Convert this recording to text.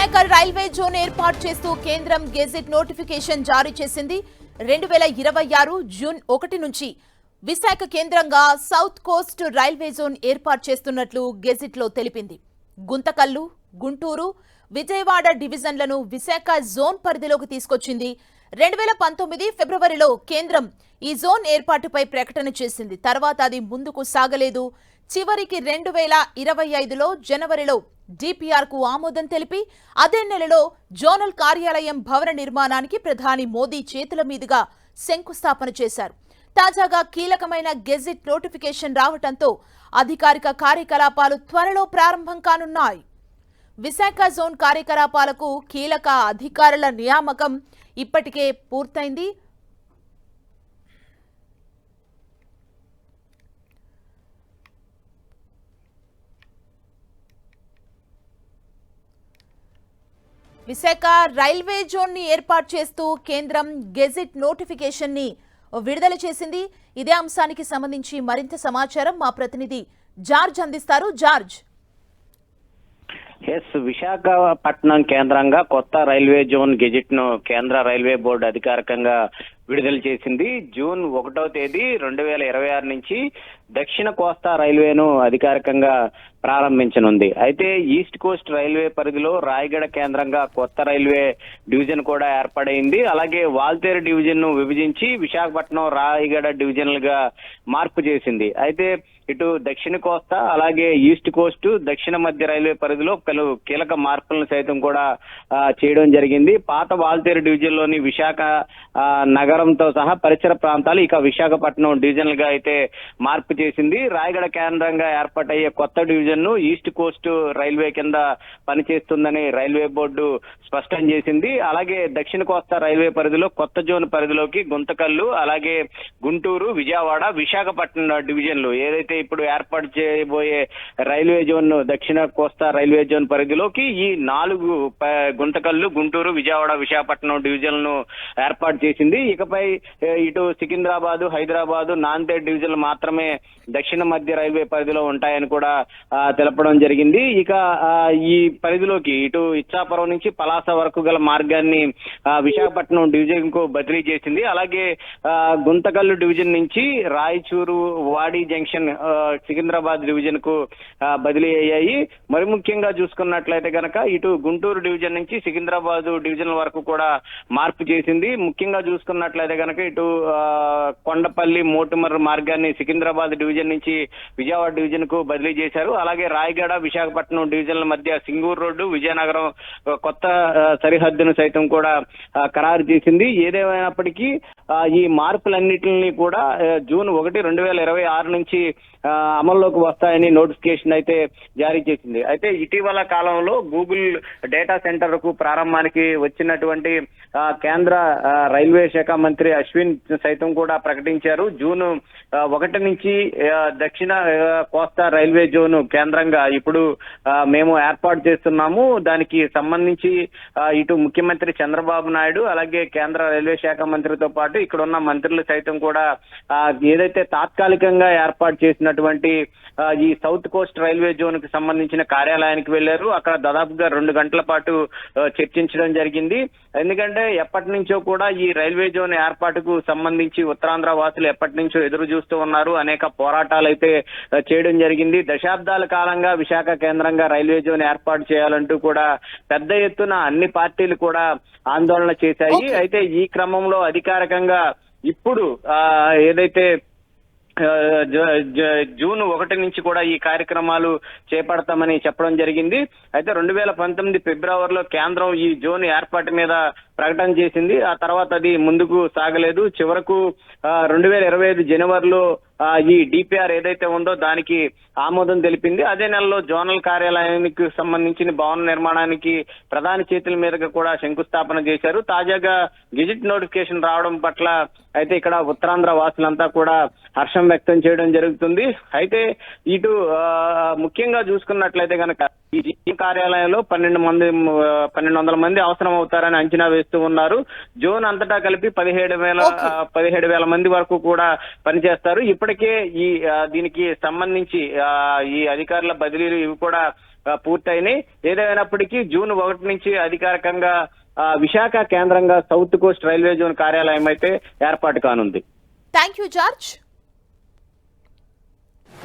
Visakha railway zone ఏర్పాటు చేస్తూ కేంద్రం గెజిట్ నోటిఫికేషన్ జారీ చేసింది. 2026 జూన్ 1 నుంచి విశాఖ కేంద్రంగా సౌత్ కోస్ట్ రైల్వే జోన్ ఏర్పాటు చేస్తున్నట్లు గెజిట్ లో తెలిపింది. గుంతకల్లు, గుంటూరు, విజయవాడ డివిజన్లను విశాఖ జోన్ పరిధిలోకి తీసుకొచ్చింది. 2019 ఫిబ్రవరిలో కేంద్రం ఈ జోన్ ఏర్పాటుపై ప్రకటన చేసింది. తర్వాత అది ముందుకు సాగలేదు. చివరికి 2025లో జనవరిలో డిపిఆర్ కు ఆమోదం తెలిపి అదే నెలలో జోనల్ కార్యాలయం భవన నిర్మాణానికి ప్రధాని మోదీ చేతుల మీదుగా శంకుస్థాపన చేశారు. తాజాగా కీలకమైన గెజిట్ నోటిఫికేషన్ రావడంతో అధికారిక కార్యకలాపాలు త్వరలో ప్రారంభం కానున్నాయి. విశాఖ జోన్ కార్యకలాపాలకు కీలక అధికారుల నియామకం ఇప్పటికే పూర్తయింది. విశాఖ రైల్వే జోన్ ని ఏర్పాటు చేస్తూ కేంద్రం గెజిట్ నోటిఫికేషన్ ని విడుదల చేసింది. ఇదే అంశానికి సంబంధించి మరింత సమాచారం మా ప్రతినిధి జార్జ్ అందిస్తారు. జార్జ్, విశాఖపట్నం కేంద్రంగా కొత్త రైల్వే జోన్ గెజిట్ ను కేంద్ర రైల్వే బోర్డు అధికారికంగా విడుదల చేసింది. జూన్ 1వ తేదీ 2026 నుంచి దక్షిణ కోస్తా రైల్వేను అధికారికంగా ప్రారంభించనుంది. అయితే ఈస్ట్ కోస్ట్ రైల్వే పరిధిలో రాయగడ కేంద్రంగా కొత్త రైల్వే డివిజన్ కూడా ఏర్పడైంది. అలాగే వాల్తేరు డివిజన్ ను విభజించి విశాఖపట్నం, రాయగడ డివిజన్లుగా మార్పు చేసింది. అయితే ఇటు దక్షిణ కోస్తా అలాగే ఈస్ట్ కోస్ట్, దక్షిణ మధ్య రైల్వే పరిధిలో పలు కీలక మార్పులను సైతం కూడా చేయడం జరిగింది. పాత వాల్తేరు డివిజన్ లోని విశాఖ నగరంతో సహా పరిసర ప్రాంతాలు ఇక విశాఖపట్నం డివిజన్లుగా అయితే మార్పు చేసింది. రాయగడ కేంద్రంగా ఏర్పాటయ్యే కొత్త డివిజన్ ను ఈస్ట్ కోస్ట్ రైల్వే కింద పనిచేస్తుందని రైల్వే బోర్డు స్పష్టం చేసింది. అలాగే దక్షిణ కోస్తా రైల్వే పరిధిలో కొత్త జోన్ పరిధిలోకి గుంతకల్లు, అలాగే గుంటూరు, విజయవాడ, విశాఖపట్నం డివిజన్లు ఏదైతే ఇప్పుడు ఏర్పాటు చేయబోయే రైల్వే జోన్ దక్షిణ కోస్తా రైల్వే జోన్ పరిధిలోకి ఈ 4 గుంతకల్లు, గుంటూరు, విజయవాడ, విశాఖపట్నం డివిజన్లను ఏర్పాటు చేసింది. ఇకపై ఇటు సికింద్రాబాద్, హైదరాబాద్, నాందేడ్ డివిజన్లు మాత్రమే దక్షిణ మధ్య రైల్వే పరిధిలో ఉంటాయని కూడా తెలపడం జరిగింది. ఇక ఈ పరిధిలోకి ఇటు ఇచ్చాపురం నుంచి పలాస వరకు గల మార్గాన్ని విశాఖపట్నం డివిజన్ కు బదిలీ చేసింది. అలాగే గుంతకల్లు డివిజన్ నుంచి రాయచూరు, వాడి జంక్షన్ సికింద్రాబాద్ డివిజన్ కు బదిలీ అయ్యాయి. మరి ముఖ్యంగా చూసుకున్నట్లయితే కనుక ఇటు గుంటూరు డివిజన్ నుంచి సికింద్రాబాద్ డివిజన్ వరకు కూడా మార్పు చేసింది. ముఖ్యంగా చూసుకున్నట్లయితే కనుక ఇటు కొండపల్లి, మోటుమర్ మార్గాన్ని సికింద్రాబాద్ డివిజన్ నుంచి విజయవాడ డివిజన్ కు బదిలీ చేశారు. అలాగే రాయగడ, విశాఖపట్నం డివిజన్ల మధ్య సింగూరు రోడ్డు, విజయనగరం కొత్త సరిహద్దును సైతం కూడా ఖరారు చేసింది. ఏదేమైనప్పటికీ ఈ మార్పులన్నింటినీ కూడా జూన్ 1, 2026 నుంచి అమల్లోకి వస్తాయని నోటిఫికేషన్ అయితే జారీ చేసింది. అయితే ఇటీవల కాలంలో గూగుల్ డేటా సెంటర్ కు ప్రారంభానికి వచ్చినటువంటి కేంద్ర రైల్వే శాఖ మంత్రి అశ్విన్ సైతం కూడా ప్రకటించారు. జూన్ 1 నుంచి దక్షిణ కోస్తా రైల్వే జోన్ కేంద్రంగా ఇప్పుడు మేము ఏర్పాటు చేస్తున్నాము. దానికి సంబంధించి ఇటు ముఖ్యమంత్రి చంద్రబాబు నాయుడు అలాగే కేంద్ర రైల్వే శాఖ మంత్రితో పాటు ఇక్కడ ఉన్న మంత్రులు సైతం కూడా ఏదైతే తాత్కాలికంగా ఏర్పాటు చేసినటువంటి ఈ సౌత్ కోస్ట్ రైల్వే జోన్ కి సంబంధించిన కార్యాలయానికి వెళ్లారు. అక్కడ దాదాపుగా 2 గంటల పాటు చర్చించడం జరిగింది. ఎందుకంటే ఎప్పటి నుంచో కూడా ఈ రైల్వే జోన్ ఏర్పాటుకు సంబంధించి ఉత్తరాంధ్ర వాసులు ఎప్పటి నుంచో ఎదురు చూస్తూ ఉన్నారు. అనేక పోరాటాలు అయితే చేయడం జరిగింది. దశాబ్దాల కాలంగా విశాఖ కేంద్రంగా రైల్వే జోన్ ఏర్పాటు చేయాలంటూ కూడా పెద్ద ఎత్తున అన్ని పార్టీలు కూడా ఆందోళన చేశాయి. అయితే ఈ క్రమంలో అధికారికంగా ఇప్పుడు ఏదైతే జూన్ 1 నుంచి కూడా ఈ కార్యక్రమాలు చేపడతామని చెప్పడం జరిగింది. అయితే 2019 ఫిబ్రవరిలో కేంద్రం ఈ జోన్ ఏర్పాటు మీద ప్రకటన చేసింది. ఆ తర్వాత అది ముందుకు సాగలేదు. చివరకు 2025 జనవరిలో ఈ డిపిఆర్ ఏదైతే ఉందో దానికి ఆమోదం తెలిపింది. అదే నెలలో జోనల్ కార్యాలయానికి సంబంధించిన భవన నిర్మాణానికి ప్రధాని చేతుల మీదుగా కూడా శంకుస్థాపన చేశారు. తాజాగా గెజిట్ నోటిఫికేషన్ రావడం పట్ల అయితే ఇక్కడ ఉత్తరాంధ్ర వాసులంతా కూడా హర్షం వ్యక్తం చేయడం జరుగుతుంది. అయితే ఇటు ముఖ్యంగా చూసుకున్నట్లయితే కనుక ఈ జీఎం కార్యాలయంలో 1200 మంది అవసరం అవుతారని అంచనా వేస్తూ ఉన్నారు. జోన్ అంతటా కలిపి 17,000 మంది వరకు కూడా పనిచేస్తారు. ఇప్పటికే దీనికి సంబంధించి ఈ అధికారుల బదిలీలు ఇవి కూడా పూర్తయినాయి. ఏదైనప్పటికీ జూన్ 1 నుంచి అధికారికంగా విశాఖ కేంద్రంగా సౌత్ కోస్ట్ రైల్వే జోన్ కార్యాలయం అయితే ఏర్పాటు కానుంది. Thank you George.